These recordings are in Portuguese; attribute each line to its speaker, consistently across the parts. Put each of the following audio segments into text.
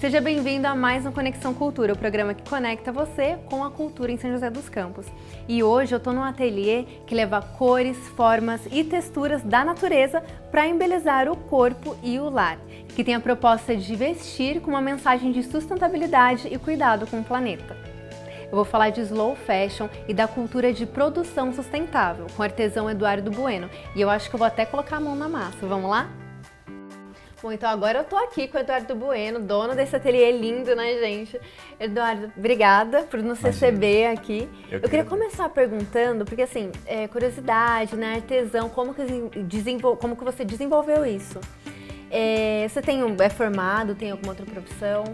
Speaker 1: Seja bem-vindo a mais um Conexão Cultura, o programa que conecta você com a cultura em São José dos Campos. E hoje eu estou num ateliê que leva cores, formas e texturas da natureza para embelezar o corpo e o lar, que tem a proposta de vestir com uma mensagem de sustentabilidade e cuidado com o planeta. Eu vou falar de slow fashion e da cultura de produção sustentável, com o artesão Eduardo Bueno. E eu acho que eu vou até colocar a mão na massa. Vamos lá? Bom, então agora eu tô aqui com o Eduardo Bueno, dono desse ateliê lindo, né, gente? Eduardo, obrigada por nos receber aqui. Eu queria começar perguntando, porque assim, curiosidade, né, artesão, como que você desenvolveu isso? Você é formado, tem alguma outra profissão?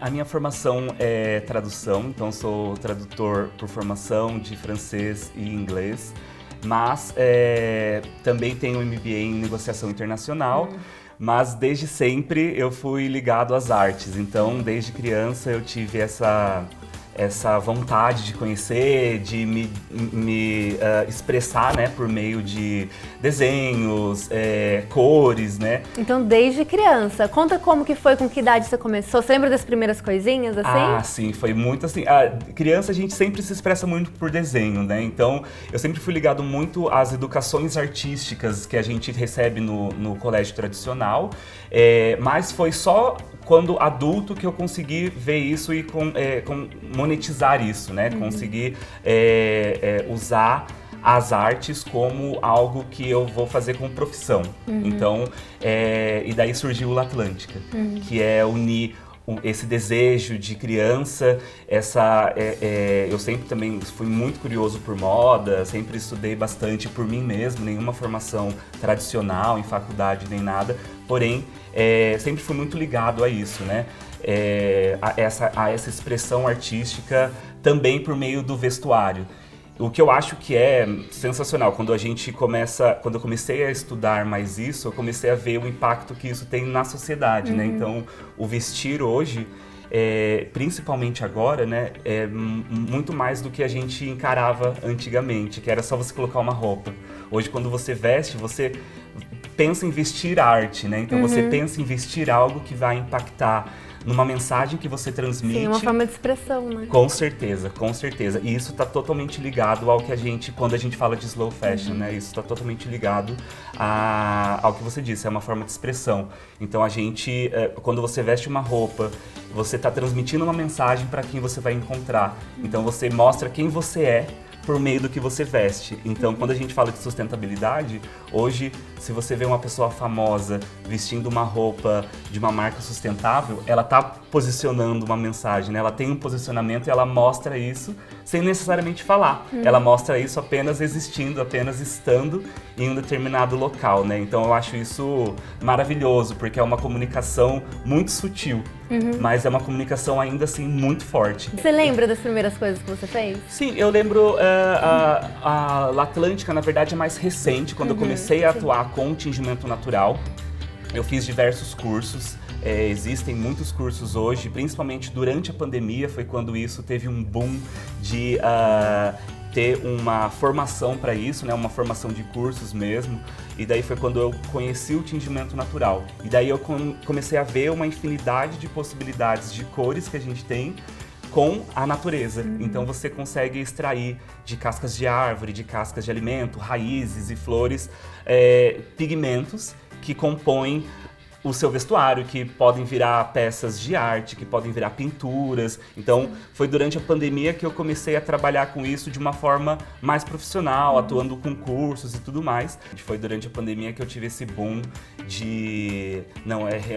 Speaker 2: A minha formação é tradução, então sou tradutor por formação de francês e inglês, mas também tenho um MBA em negociação internacional, mas desde sempre eu fui ligado às artes, então desde criança eu tive essa vontade de conhecer, de me expressar, né, por meio de desenhos, cores, né?
Speaker 1: Então, desde criança. Conta como que foi, com que idade você começou? Você lembra das primeiras coisinhas, assim?
Speaker 2: Ah, sim, foi muito assim. Criança a gente sempre se expressa muito por desenho, né? Então, eu sempre fui ligado muito às educações artísticas que a gente recebe no colégio tradicional, mas foi só quando adulto que eu consegui ver isso e monetizar isso, né? Conseguir usar as artes como algo que eu vou fazer como profissão. Então, e daí surgiu o Latlântica, que é unir esse desejo de criança, eu sempre também fui muito curioso por moda, sempre estudei bastante por mim mesmo, nenhuma formação tradicional em faculdade nem nada, porém sempre fui muito ligado a isso, né? A essa expressão artística também por meio do vestuário. O que eu acho que é sensacional, quando eu comecei a estudar mais isso, eu comecei a ver o impacto que isso tem na sociedade, né? Então, o vestir hoje, principalmente agora, né, é muito mais do que a gente encarava antigamente, que era só você colocar uma roupa. Hoje, quando você veste, você pensa em vestir arte, né? Então, você pensa em vestir algo que vai impactar numa mensagem que você transmite.
Speaker 1: Sim, uma forma de expressão, né?
Speaker 2: Com certeza, com certeza. E isso está totalmente ligado ao que quando a gente fala de slow fashion, né? Isso está totalmente ligado ao que você disse, é uma forma de expressão. Então quando você veste uma roupa, você está transmitindo uma mensagem para quem você vai encontrar. Então você mostra quem você é por meio do que você veste. Então, quando a gente fala de sustentabilidade, hoje, se você vê uma pessoa famosa vestindo uma roupa de uma marca sustentável, ela está posicionando uma mensagem, né? Ela tem um posicionamento e ela mostra isso sem necessariamente falar. Ela mostra isso apenas existindo, apenas estando em um determinado local, né? Então, eu acho isso maravilhoso, porque é uma comunicação muito sutil, mas é uma comunicação ainda assim muito forte.
Speaker 1: Você lembra das primeiras coisas que você fez?
Speaker 2: Sim, eu lembro, a Latlântica, na verdade, é mais recente, quando eu comecei a atuar com tingimento natural. Eu fiz diversos cursos, existem muitos cursos hoje, principalmente durante a pandemia, foi quando isso teve um boom de ter uma formação para isso, né, uma formação de cursos mesmo, e daí foi quando eu conheci o tingimento natural. E daí eu comecei a ver uma infinidade de possibilidades de cores que a gente tem com a natureza. Então você consegue extrair de cascas de árvore, de cascas de alimento, raízes e flores, pigmentos que compõem o seu vestuário, que podem virar peças de arte, que podem virar pinturas. Então, foi durante a pandemia que eu comecei a trabalhar com isso de uma forma mais profissional, atuando com cursos e tudo mais. Foi durante a pandemia que eu tive esse boom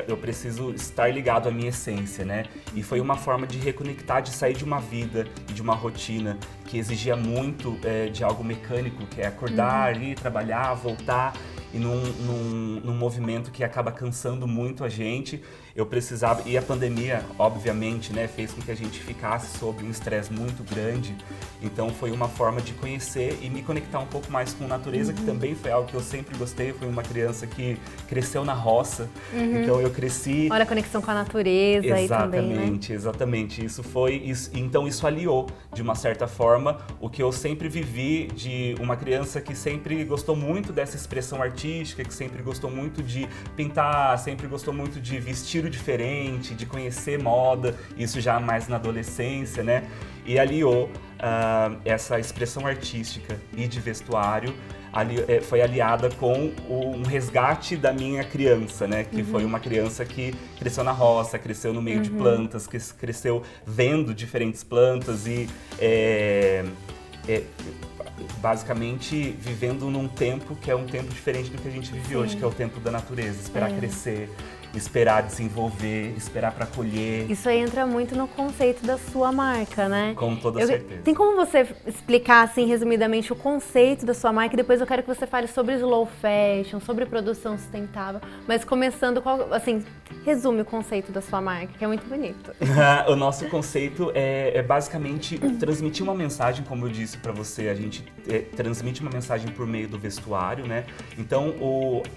Speaker 2: eu preciso estar ligado à minha essência, né? E foi uma forma de reconectar, de sair de uma vida e de uma rotina que exigia muito de algo mecânico, que é acordar, ir trabalhar, voltar, e num movimento que acaba cansando muito a gente. Eu precisava, e a pandemia, obviamente, né, fez com que a gente ficasse sob um estresse muito grande. Então foi uma forma de conhecer e me conectar um pouco mais com a natureza, que também foi algo que eu sempre gostei. Eu fui uma criança que cresceu na roça, então eu cresci...
Speaker 1: Olha a conexão com a natureza aí também, né?
Speaker 2: Exatamente. Então isso aliou, de uma certa forma, o que eu sempre vivi de uma criança que sempre gostou muito dessa expressão artística, artística, que sempre gostou muito de pintar, sempre gostou muito de vestir diferente, de conhecer moda, isso já mais na adolescência, né? E aliou essa expressão artística e de vestuário, foi aliada com um resgate da minha criança, né? Que foi uma criança que cresceu na roça, cresceu no meio de plantas, que cresceu vendo diferentes plantas e basicamente vivendo num tempo que é um tempo diferente do que a gente vive hoje, que é o tempo da natureza, esperar crescer, esperar desenvolver, esperar para colher.
Speaker 1: Isso aí entra muito no conceito da sua marca, né?
Speaker 2: Com toda certeza.
Speaker 1: Tem como você explicar, assim, resumidamente, o conceito da sua marca? E depois eu quero que você fale sobre slow fashion, sobre produção sustentável. Mas começando, assim, resume o conceito da sua marca, que é muito bonito.
Speaker 2: O nosso conceito é basicamente transmitir uma mensagem, como eu disse para você, a gente transmite uma mensagem por meio do vestuário, né? Então,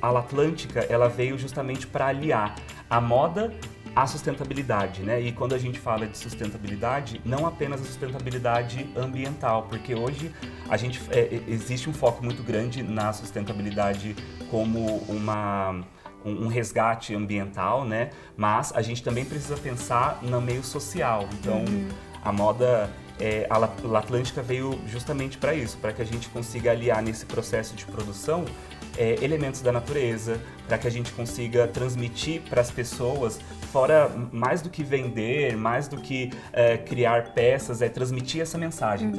Speaker 2: a Latlântica, ela veio justamente para aliar a moda à sustentabilidade, né? E quando a gente fala de sustentabilidade, não apenas a sustentabilidade ambiental, porque hoje existe um foco muito grande na sustentabilidade como um resgate ambiental, né? Mas a gente também precisa pensar no meio social. Então, a moda, a Latlântica veio justamente para isso, para que a gente consiga aliar nesse processo de produção elementos da natureza, para que a gente consiga transmitir para as pessoas, fora mais do que vender, mais do que criar peças, transmitir essa mensagem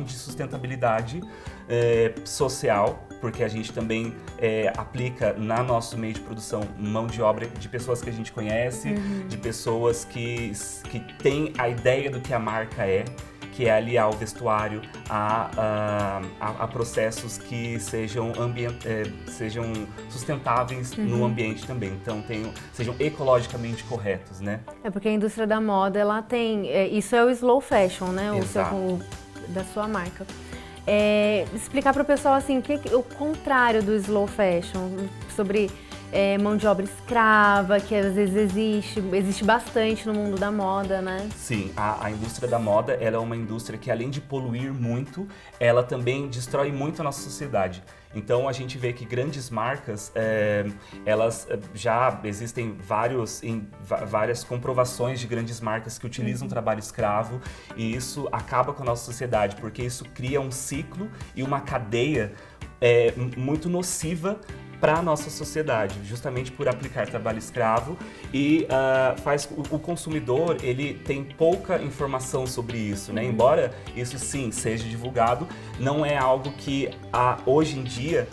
Speaker 2: de sustentabilidade social, porque a gente também aplica na nosso meio de produção mão de obra de pessoas que a gente conhece, de pessoas que têm a ideia do que a marca que é aliar o vestuário a processos que sejam sustentáveis no ambiente também, então sejam ecologicamente corretos, né?
Speaker 1: Porque a indústria da moda, ela tem, isso é o slow fashion, né?
Speaker 2: Exato.
Speaker 1: Da sua marca. Explicar para o pessoal, assim, o contrário do slow fashion, sobre mão de obra escrava, que às vezes existe bastante no mundo da moda, né?
Speaker 2: Sim, a indústria da moda, ela é uma indústria que, além de poluir muito, ela também destrói muito a nossa sociedade. Então a gente vê que grandes marcas, elas já existem várias comprovações de grandes marcas que utilizam trabalho escravo, e isso acaba com a nossa sociedade, porque isso cria um ciclo e uma cadeia muito nociva para a nossa sociedade, justamente por aplicar trabalho escravo, e o consumidor, ele tem pouca informação sobre isso, né? Embora isso sim seja divulgado, não é algo que hoje em dia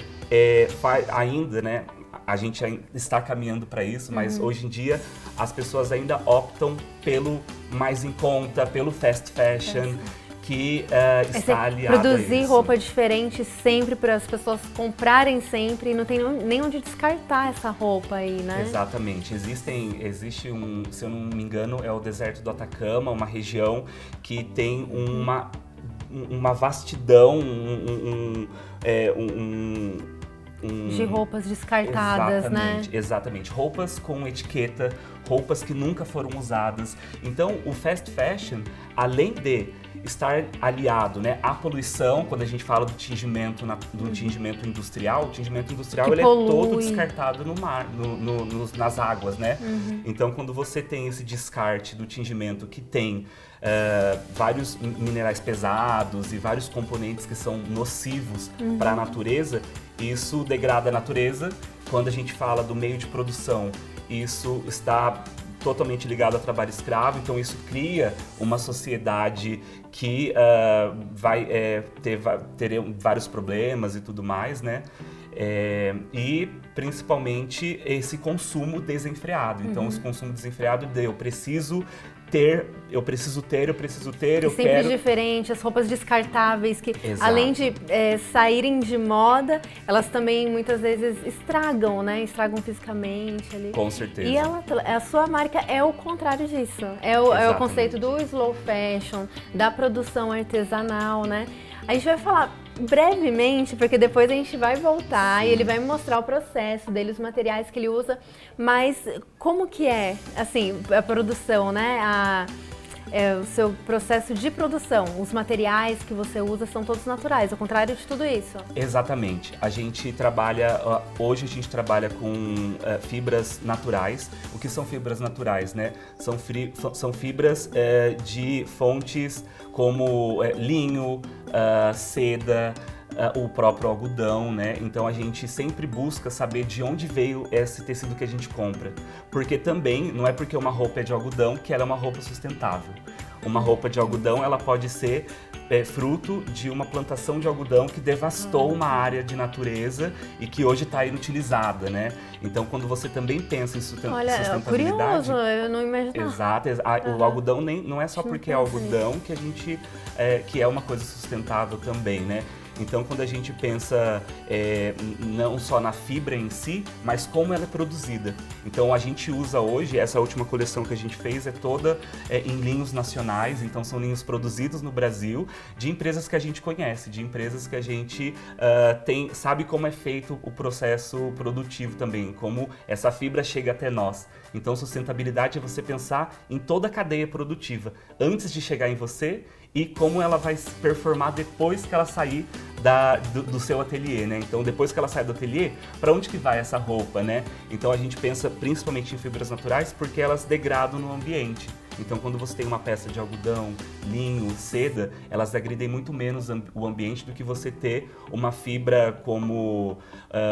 Speaker 2: ainda, né? A gente ainda está caminhando para isso, mas hoje em dia as pessoas ainda optam pelo mais em conta, pelo fast fashion, que está aliado
Speaker 1: produzir
Speaker 2: a isso.
Speaker 1: Roupa diferente sempre para as pessoas comprarem sempre e não tem nem onde descartar essa roupa aí, né?
Speaker 2: Exatamente. Existe se eu não me engano, é o deserto do Atacama, uma região que tem uma vastidão,
Speaker 1: de roupas descartadas,
Speaker 2: exatamente,
Speaker 1: né?
Speaker 2: Exatamente. Roupas com etiqueta, roupas que nunca foram usadas. Então, o fast fashion, além de estar aliado, né, à poluição, quando a gente fala do tingimento industrial, o tingimento industrial ele é todo descartado no mar, nas águas, né? Então, quando você tem esse descarte do tingimento que tem vários minerais pesados e vários componentes que são nocivos para a natureza, isso degrada a natureza. Quando a gente fala do meio de produção, isso está totalmente ligado ao trabalho escravo, então isso cria uma sociedade que vai ter vários problemas e tudo mais, né? E principalmente esse consumo desenfreado. Então, esse consumo desenfreado eu preciso ter, eu
Speaker 1: sempre
Speaker 2: quero...
Speaker 1: diferente, as roupas descartáveis que,
Speaker 2: Exato.
Speaker 1: além de saírem de moda, elas também muitas vezes estragam, né? Estragam fisicamente ali.
Speaker 2: Com certeza.
Speaker 1: E a sua marca é o contrário disso. É o conceito do slow fashion, da produção artesanal, né? A gente vai falar brevemente, porque depois a gente vai voltar e ele vai mostrar o processo dele, os materiais que ele usa, mas como que é, assim, a produção, né? o seu processo de produção, os materiais que você usa são todos naturais, ao contrário de tudo isso.
Speaker 2: Exatamente. Hoje a gente trabalha com fibras naturais. O que são fibras naturais, né? São fibras de fontes como linho, seda, o próprio algodão, né? Então a gente sempre busca saber de onde veio esse tecido que a gente compra. Porque também, não é porque uma roupa é de algodão que ela é uma roupa sustentável. Uma roupa de algodão, ela pode ser fruto de uma plantação de algodão que devastou uma área de natureza e que hoje está inutilizada, né? Então, quando você também pensa em sustentabilidade...
Speaker 1: Olha, curioso, eu não imaginava.
Speaker 2: Exato, o algodão não é só porque é algodão que a gente... que é uma coisa sustentável também, né? Então, quando a gente pensa não só na fibra em si, mas como ela é produzida. Então, a gente usa hoje, essa última coleção que a gente fez é toda em linhos nacionais, então são linhos produzidos no Brasil, de empresas que a gente conhece, de empresas que a gente sabe como é feito o processo produtivo também, como essa fibra chega até nós. Então, sustentabilidade é você pensar em toda a cadeia produtiva, antes de chegar em você, e como ela vai se performar depois que ela sair do seu ateliê, né? Então, depois que ela sai do ateliê, para onde que vai essa roupa, né? Então, a gente pensa principalmente em fibras naturais porque elas degradam no ambiente. Então, quando você tem uma peça de algodão, linho, seda, elas agridem muito menos o ambiente do que você ter uma fibra como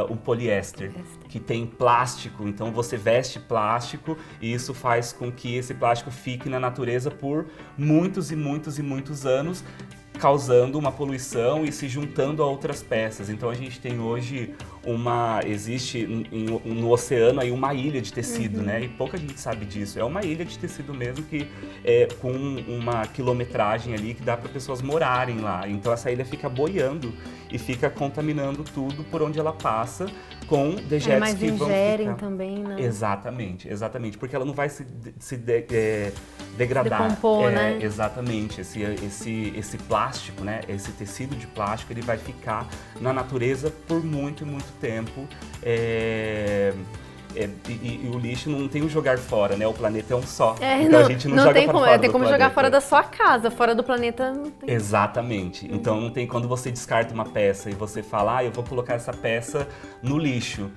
Speaker 2: um poliéster, que tem plástico. Então, você veste plástico e isso faz com que esse plástico fique na natureza por muitos e muitos e muitos anos, causando uma poluição e se juntando a outras peças. Então a gente tem hoje existe no oceano aí uma ilha de tecido, né? E pouca gente sabe disso. É uma ilha de tecido mesmo que com uma quilometragem ali que dá para pessoas morarem lá. Então essa ilha fica boiando e fica contaminando tudo por onde ela passa com dejetos que vão ficar...
Speaker 1: também, né?
Speaker 2: Exatamente, porque ela não vai se degradar.
Speaker 1: Decompor, né?
Speaker 2: Exatamente, esse plástico, né? Esse tecido de plástico, ele vai ficar na natureza por muito tempo. E o lixo não tem o jogar fora, né? O planeta é um só. Então a gente não joga
Speaker 1: tem
Speaker 2: fora
Speaker 1: tem como jogar fora da sua casa, fora do planeta não tem.
Speaker 2: Exatamente. Então não tem quando você descarta uma peça e você fala, eu vou colocar essa peça no lixo.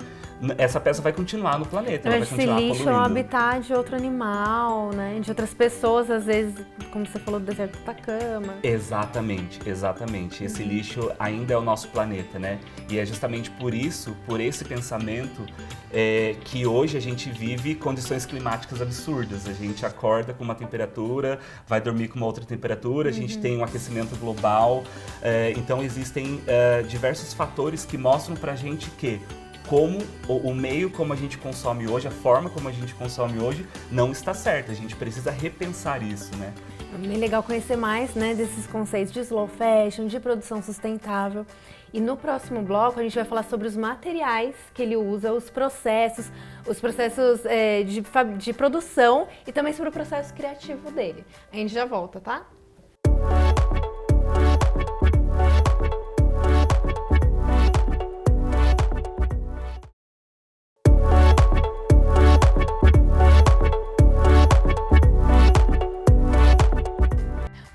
Speaker 2: Essa peça vai continuar no planeta, ela vai continuar poluindo. Esse lixo é um
Speaker 1: habitat de outro animal, né? De outras pessoas, às vezes, como você falou, do deserto do Atacama.
Speaker 2: Exatamente. Esse lixo ainda é o nosso planeta, né? E é justamente por isso, por esse pensamento, que hoje a gente vive condições climáticas absurdas. A gente acorda com uma temperatura, vai dormir com uma outra temperatura, a gente tem um aquecimento global. Então existem diversos fatores que mostram pra gente que como o meio como a gente consome hoje, a forma como a gente consome hoje, não está certa. A gente precisa repensar isso, né?
Speaker 1: É bem legal conhecer mais, né, desses conceitos de slow fashion, de produção sustentável. E no próximo bloco a gente vai falar sobre os materiais que ele usa, os processos de produção e também sobre o processo criativo dele. A gente já volta, tá?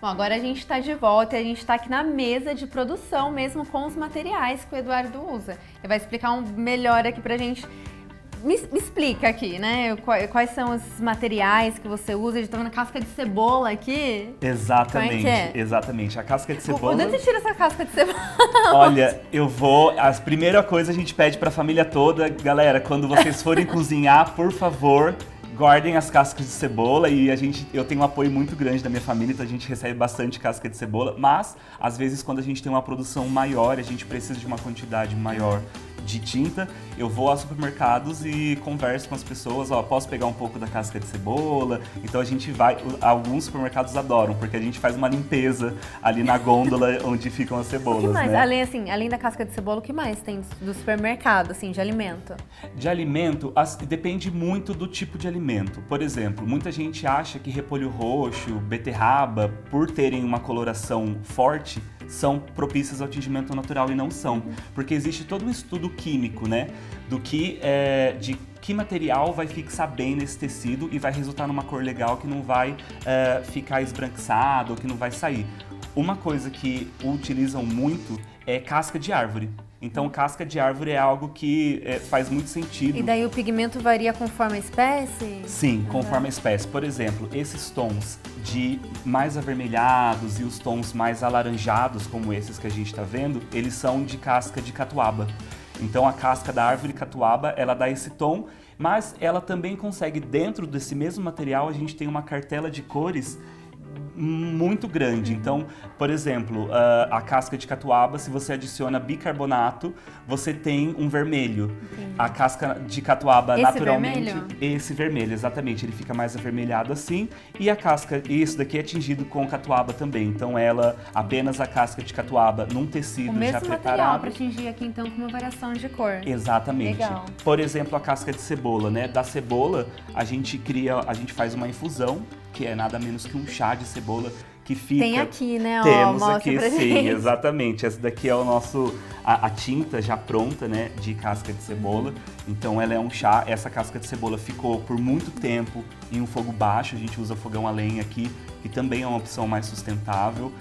Speaker 1: Bom, agora a gente está de volta e a gente está aqui na mesa de produção mesmo com os materiais que o Eduardo usa. Ele vai explicar melhor aqui pra gente. Me explica aqui, né? Quais são os materiais que você usa? A gente tá vendo casca de cebola aqui.
Speaker 2: Exatamente,
Speaker 1: como é que é?
Speaker 2: Exatamente. A casca de cebola...
Speaker 1: Onde você tira essa casca de cebola?
Speaker 2: Olha, a primeira coisa a gente pede pra família toda, galera, quando vocês forem cozinhar, por favor, guardem as cascas de cebola. E eu tenho um apoio muito grande da minha família, então a gente recebe bastante casca de cebola. Mas, às vezes, quando a gente tem uma produção maior, a gente precisa de uma quantidade maior de tinta, eu vou aos supermercados e converso com as pessoas, posso pegar um pouco da casca de cebola? Então a gente vai, alguns supermercados adoram, porque a gente faz uma limpeza ali na gôndola onde ficam as cebolas,
Speaker 1: o que mais?
Speaker 2: né?
Speaker 1: Além da casca de cebola, o que mais tem do supermercado, assim, de alimento?
Speaker 2: De alimento, depende muito do tipo de alimento. Por exemplo, muita gente acha que repolho roxo, beterraba, por terem uma coloração forte, são propícias ao tingimento natural e não são. Porque existe todo um estudo químico, né? De que material vai fixar bem nesse tecido e vai resultar numa cor legal que não vai ficar esbranquiçado ou que não vai sair. Uma coisa que utilizam muito é casca de árvore. Então, casca de árvore é algo que faz muito sentido.
Speaker 1: E daí o pigmento varia conforme a espécie?
Speaker 2: Sim, conforme a espécie. Por exemplo, esses tons de mais avermelhados e os tons mais alaranjados, como esses que a gente está vendo, eles são de casca de catuaba. Então, a casca da árvore catuaba, ela dá esse tom, mas ela também consegue, dentro desse mesmo material, a gente tem uma cartela de cores muito grande. Então, por exemplo, a casca de catuaba, se você adiciona bicarbonato, você tem um vermelho.
Speaker 1: Entendi.
Speaker 2: A casca de catuaba,
Speaker 1: esse
Speaker 2: naturalmente...
Speaker 1: vermelho?
Speaker 2: Esse vermelho, exatamente. Ele fica mais avermelhado assim. E a casca, isso daqui é tingido com catuaba também. Então, apenas a casca de catuaba num tecido já preparado.
Speaker 1: O mesmo material para tingir aqui, então, com uma variação de cor.
Speaker 2: Exatamente.
Speaker 1: Legal.
Speaker 2: Por exemplo, a casca de cebola, né? Da cebola, a gente faz uma infusão, que é nada menos que um chá de cebola que fica...
Speaker 1: Tem aqui, né?
Speaker 2: Temos
Speaker 1: mostra
Speaker 2: aqui,
Speaker 1: pra
Speaker 2: sim,
Speaker 1: gente.
Speaker 2: exatamente. Essa daqui é a tinta já pronta, né, de casca de cebola. Então ela é um chá. Essa casca de cebola ficou por muito tempo em um fogo baixo. A gente usa fogão a lenha aqui, que também é uma opção mais sustentável,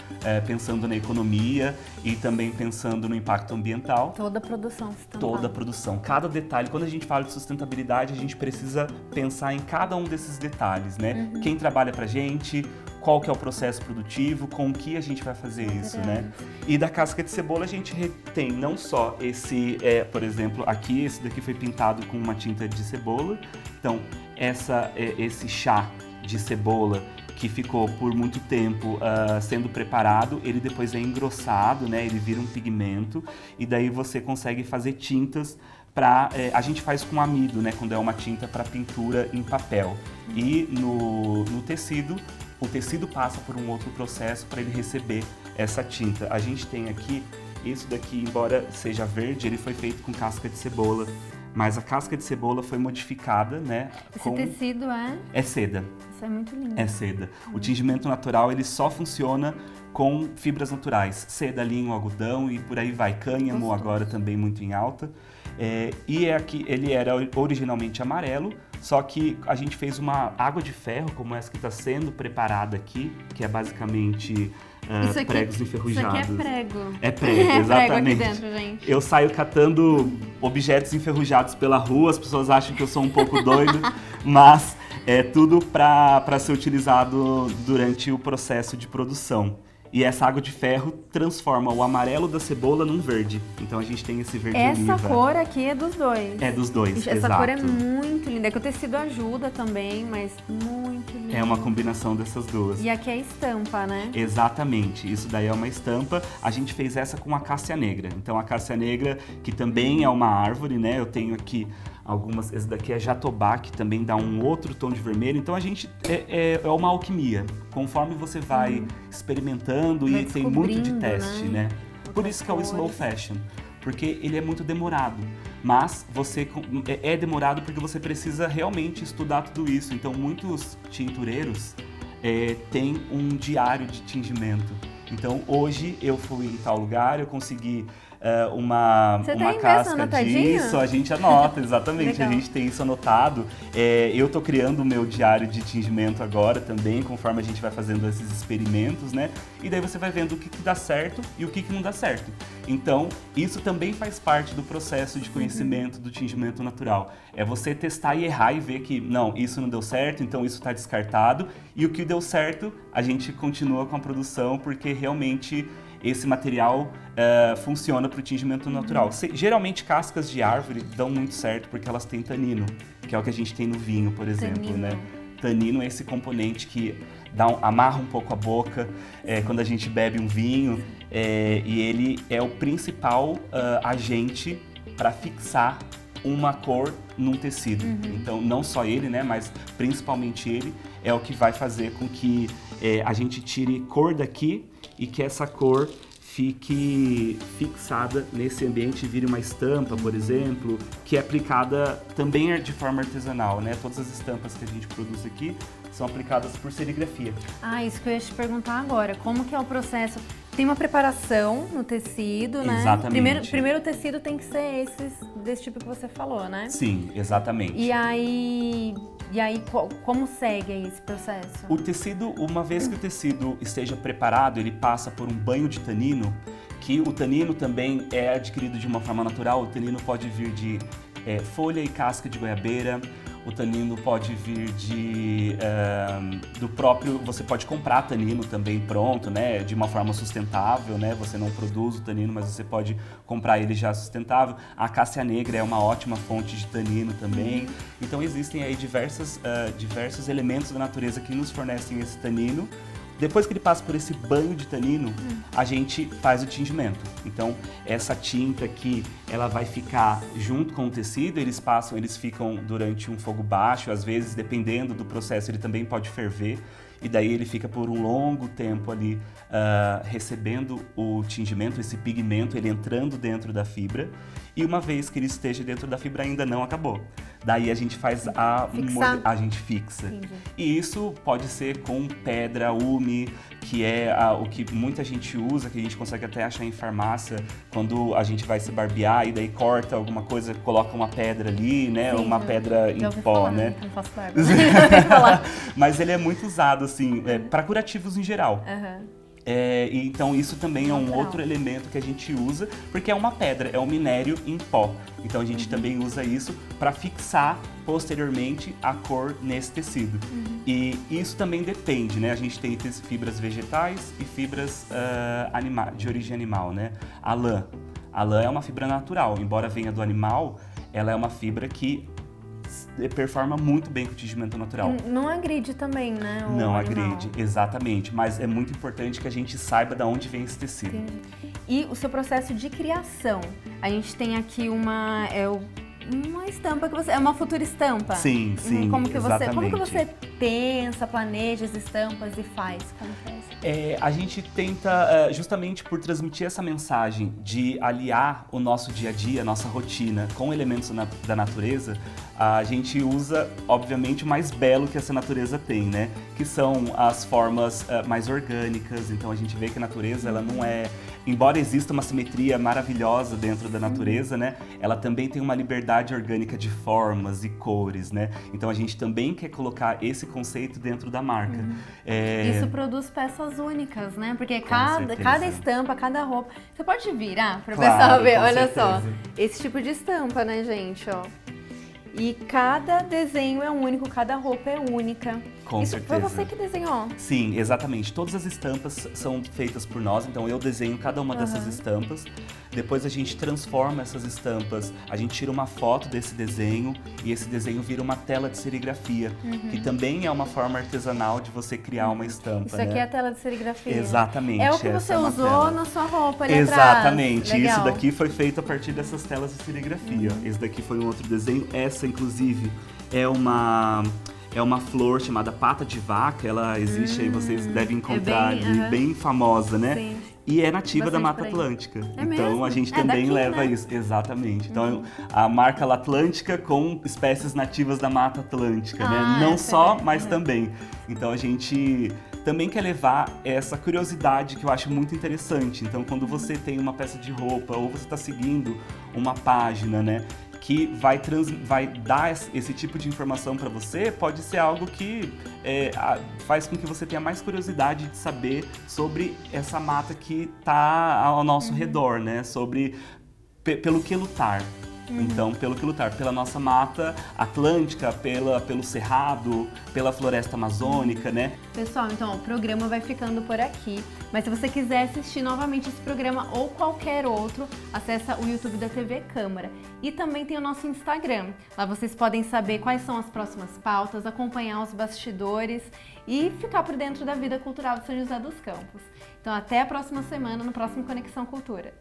Speaker 2: pensando na economia e também pensando no impacto ambiental.
Speaker 1: Toda a produção sustentável.
Speaker 2: Toda a produção, cada detalhe. Quando a gente fala de sustentabilidade, a gente precisa pensar em cada um desses detalhes, né? Quem trabalha pra gente, qual que é o processo produtivo, com o que a gente vai fazer isso, né? E da casca de cebola a gente retém não só esse, por exemplo, aqui, esse daqui foi pintado com uma tinta de cebola. Então, esse chá de cebola que ficou por muito tempo sendo preparado, ele depois é engrossado, né? Ele vira um pigmento e daí você consegue fazer tintas a gente faz com amido, né? Quando é uma tinta para pintura em papel. E no tecido, o tecido passa por um outro processo para ele receber essa tinta. A gente tem aqui, isso daqui, embora seja verde, ele foi feito com casca de cebola. Mas a casca de cebola foi modificada, né?
Speaker 1: Esse tecido
Speaker 2: é seda.
Speaker 1: Isso é muito lindo.
Speaker 2: É seda. O tingimento natural, ele só funciona com fibras naturais. Seda, linho, algodão e por aí vai. Cânhamo agora também muito em alta. Ele era originalmente amarelo, só que a gente fez uma água de ferro, como essa que está sendo preparada aqui, que é basicamente pregos enferrujados.
Speaker 1: Isso aqui é prego.
Speaker 2: É prego, exatamente.
Speaker 1: Prego aqui dentro, gente.
Speaker 2: Eu saio catando objetos enferrujados pela rua, as pessoas acham que eu sou um pouco doido, mas é tudo para ser utilizado durante o processo de produção. E essa água de ferro transforma o amarelo da cebola num verde. Então a gente tem esse verde oliva.
Speaker 1: Essa cor aqui é dos dois.
Speaker 2: É dos dois,
Speaker 1: essa
Speaker 2: exato.
Speaker 1: Cor é muito linda. É que o tecido ajuda também, mas muito linda.
Speaker 2: É uma combinação dessas duas.
Speaker 1: E aqui é a estampa, né?
Speaker 2: Exatamente. Isso daí é uma estampa. A gente fez essa com acácia negra. Então a acácia negra, que também é uma árvore, né? Eu tenho aqui algumas, esse daqui é jatobá, que também dá um outro tom de vermelho. Então a gente é uma alquimia. Conforme você vai experimentando e tem muito de teste, né? Por isso que é o slow fashion, porque ele é muito demorado. Mas é demorado porque você precisa realmente estudar tudo isso. Então muitos tintureiros têm um diário de tingimento. Então hoje eu fui em tal lugar, eu consegui uma casca disso, a gente anota, exatamente, a gente tem isso anotado. Eu tô criando o meu diário de tingimento agora também, conforme a gente vai fazendo esses experimentos, né? E daí você vai vendo o que dá certo e o que não dá certo. Então, isso também faz parte do processo de conhecimento do tingimento natural. É você testar e errar e ver que, não, isso não deu certo, então isso está descartado. E o que deu certo, a gente continua com a produção, porque realmente esse material funciona para o tingimento natural. Geralmente, cascas de árvore dão muito certo, porque elas têm tanino, que é o que a gente tem no vinho, por exemplo, né? Tanino é esse componente que amarra um pouco a boca quando a gente bebe um vinho, e ele é o principal agente para fixar uma cor num tecido. Então, não só ele, né, mas principalmente ele é o que vai fazer com que a gente tire cor daqui e que essa cor fique fixada nesse ambiente e vire uma estampa, por exemplo, que é aplicada também de forma artesanal, né? Todas as estampas que a gente produz aqui são aplicadas por serigrafia.
Speaker 1: Isso que eu ia te perguntar agora. Como que é o processo? tem uma preparação no tecido, né?
Speaker 2: Exatamente.
Speaker 1: Primeiro o tecido tem que ser desse tipo que você falou, né?
Speaker 2: Sim, exatamente.
Speaker 1: E aí como segue esse processo?
Speaker 2: O tecido, uma vez que o tecido esteja preparado, ele passa por um banho de tanino, que o tanino também é adquirido de uma forma natural. O tanino pode vir de folha e casca de goiabeira. O tanino pode vir do próprio... Você pode comprar tanino também pronto, né? De uma forma sustentável, né? Você não produz o tanino, mas você pode comprar ele já sustentável. A acácia negra é uma ótima fonte de tanino também. Então existem aí diversos elementos da natureza que nos fornecem esse tanino. Depois que ele passa por esse banho de tanino, a gente faz o tingimento. Então, essa tinta aqui, ela vai ficar junto com o tecido, eles ficam durante um fogo baixo, às vezes, dependendo do processo, ele também pode ferver, e daí ele fica por um longo tempo ali recebendo o tingimento, esse pigmento, ele entrando dentro da fibra, e uma vez que ele esteja dentro da fibra, ainda não acabou. Daí a gente faz a gente fixa. Entendi. E isso pode ser com pedra ume, que é o que muita gente usa, que a gente consegue até achar em farmácia, quando a gente vai se barbear e daí corta alguma coisa, coloca uma pedra ali, né?
Speaker 1: Sim,
Speaker 2: uma pedra em pó,
Speaker 1: falar,
Speaker 2: né?
Speaker 1: Não faço barba.
Speaker 2: Mas ele é muito usado, assim, para curativos em geral. Então isso também é um outro elemento que a gente usa, porque é uma pedra, é um minério em pó. Então a gente também usa isso para fixar posteriormente a cor nesse tecido. E isso também depende, né? A gente tem fibras vegetais e fibras de origem animal, né? A lã é uma fibra natural, embora venha do animal, ela é uma fibra que performa muito bem com o tingimento natural.
Speaker 1: Não agride também, né?
Speaker 2: Não agride, exatamente. Mas é muito importante que a gente saiba de onde vem esse tecido.
Speaker 1: Entendi. E o seu processo de criação? A gente tem aqui uma estampa que você... É uma futura estampa?
Speaker 2: Sim,
Speaker 1: Como que
Speaker 2: exatamente.
Speaker 1: você pensa, planeja as estampas e faz? Como que é isso?
Speaker 2: A gente tenta, justamente por transmitir essa mensagem de aliar o nosso dia a dia, a nossa rotina com elementos da natureza, a gente usa, obviamente, o mais belo que essa natureza tem, né? Que são as formas mais orgânicas. Então a gente vê que a natureza, ela não é... Embora exista uma simetria maravilhosa dentro da natureza, né? Ela também tem uma liberdade orgânica de formas e cores, né? Então a gente também quer colocar esse conceito dentro da marca.
Speaker 1: Isso produz peças únicas, né? Porque cada estampa, cada roupa... Você pode virar para o pessoal ver? Olha só, esse tipo de estampa, né, gente? Ó. E cada desenho é único, cada roupa é única.
Speaker 2: Com certeza.
Speaker 1: Foi você que desenhou?
Speaker 2: Sim, exatamente. Todas as estampas são feitas por nós, então eu desenho cada uma dessas estampas. Depois a gente transforma essas estampas, a gente tira uma foto desse desenho e esse desenho vira uma tela de serigrafia, que também é uma forma artesanal de você criar uma estampa.
Speaker 1: Isso aqui é a tela de serigrafia?
Speaker 2: Exatamente.
Speaker 1: É o que você usou na sua roupa ali
Speaker 2: Exatamente.
Speaker 1: atrás.
Speaker 2: Isso daqui foi feito a partir dessas telas de serigrafia. Esse daqui foi um outro desenho. Essa, inclusive, é uma flor chamada pata de vaca, ela existe aí, vocês devem encontrar bem famosa, né?
Speaker 1: Sim.
Speaker 2: E é nativa da Mata Atlântica. Então
Speaker 1: mesmo?
Speaker 2: a gente também
Speaker 1: daqui,
Speaker 2: leva
Speaker 1: né?
Speaker 2: isso. Exatamente. Então a marca La Atlântica com espécies nativas da Mata Atlântica, né? Não só, mas também. Então a gente também quer levar essa curiosidade que eu acho muito interessante. Então quando você tem uma peça de roupa ou você está seguindo uma página, né? Que vai dar esse tipo de informação para você, pode ser algo que faz com que você tenha mais curiosidade de saber sobre essa mata que está ao nosso redor, né? Pelo que lutar. Então, pelo que lutar, pela nossa mata atlântica, pelo cerrado, pela floresta amazônica, né?
Speaker 1: Pessoal, então o programa vai ficando por aqui, mas se você quiser assistir novamente esse programa ou qualquer outro, acessa o YouTube da TV Câmara. E também tem o nosso Instagram. Lá vocês podem saber quais são as próximas pautas, acompanhar os bastidores e ficar por dentro da vida cultural de São José dos Campos. Então até a próxima semana, no próximo Conexão Cultura.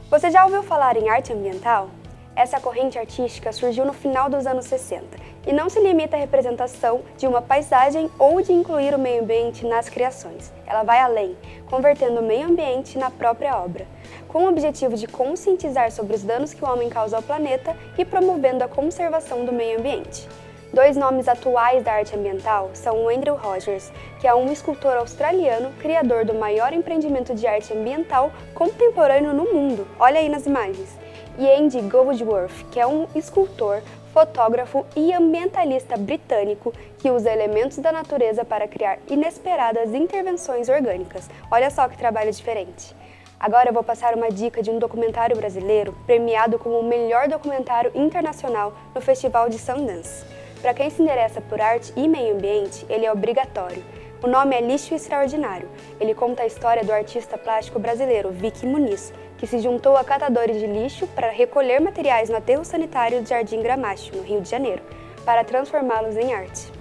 Speaker 3: Você já ouviu falar em arte ambiental? Essa corrente artística surgiu no final dos anos 60 e não se limita à representação de uma paisagem ou de incluir o meio ambiente nas criações. Ela vai além, convertendo o meio ambiente na própria obra, com o objetivo de conscientizar sobre os danos que o homem causa ao planeta e promovendo a conservação do meio ambiente. Dois nomes atuais da arte ambiental são o Andrew Rogers, que é um escultor australiano, criador do maior empreendimento de arte ambiental contemporâneo no mundo, olha aí nas imagens, e Andy Goldworth, que é um escultor, fotógrafo e ambientalista britânico que usa elementos da natureza para criar inesperadas intervenções orgânicas. Olha só que trabalho diferente. Agora eu vou passar uma dica de um documentário brasileiro premiado como o melhor documentário internacional no Festival de Sundance. Para quem se interessa por arte e meio ambiente, ele é obrigatório. O nome é Lixo Extraordinário. Ele conta a história do artista plástico brasileiro Vicky Muniz, que se juntou a catadores de lixo para recolher materiais no aterro sanitário de Jardim Gramacho, no Rio de Janeiro, para transformá-los em arte.